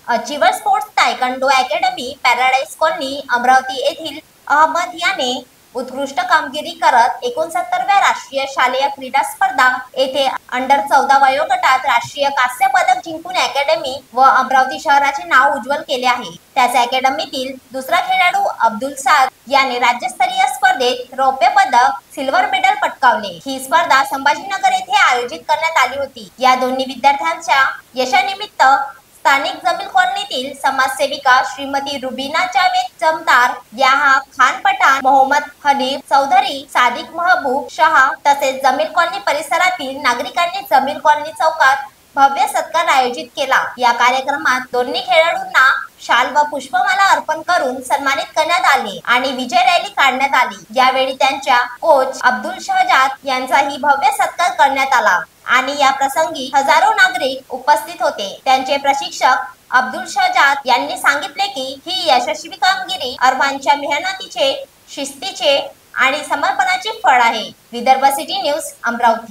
Achiever sports taekwondo academy paradise colony Amravati येथील अहमद याने उत्कृष्ट कामगिरी करत 69व्या राष्ट्रीय शालेय क्रीडा स्पर्धा येथे अंडर 14 वयोगटात राष्ट्रीय कांस्य पदक जिंकून अकॅडमी व अमरावती शहराचे नाव उज्ज्वल केले आहे। त्याच अकॅडमीतील दुसरा खेळाडू अब्दुल साद याने राज्यस्तरीय स्पर्धेत रौप्य पदक सिल्वर मेडल पटकावले। ही स्पर्धा संभाजीनगर येथे आयोजित करण्यात आली होती। या दोन्ही विद्यार्थ्यांच्या यशानिमित्त स्थानिक जमील कॉलनीतील समाजसेविका श्रीमती रुबीना जावेद जमदार याहा खान पठाण मोहम्मद हनीफ चौधरी सादिक महबूब शहा तसेच जमील कॉलनी परिसरातील नागरिकांनी जमील कॉलनी चौकात भव्य सत्कार आयोजित केला। या कार्यक्रमात दोन्ही खेळाडूंना शाल व पुष्पमाला अर्पण करून सन्मानित करण्यात आले आणि विजय रॅली काढण्यात आली। यावेळी त्यांच्या कोच अब्दुल शहजाद यांचाही भव्य सत्कार करण्यात आला आणि या प्रसंगी हजारो नागरिक उपस्थित होते। त्यांचे प्रशिक्षक अब्दुल शहजाद यांनी सांगितले की ही यशस्वी कामगिरी अरमानच्या मेहनतीचे, शिस्तीचे आणि समर्पणाचे फळ आहे। Vidarbha city news Amravati.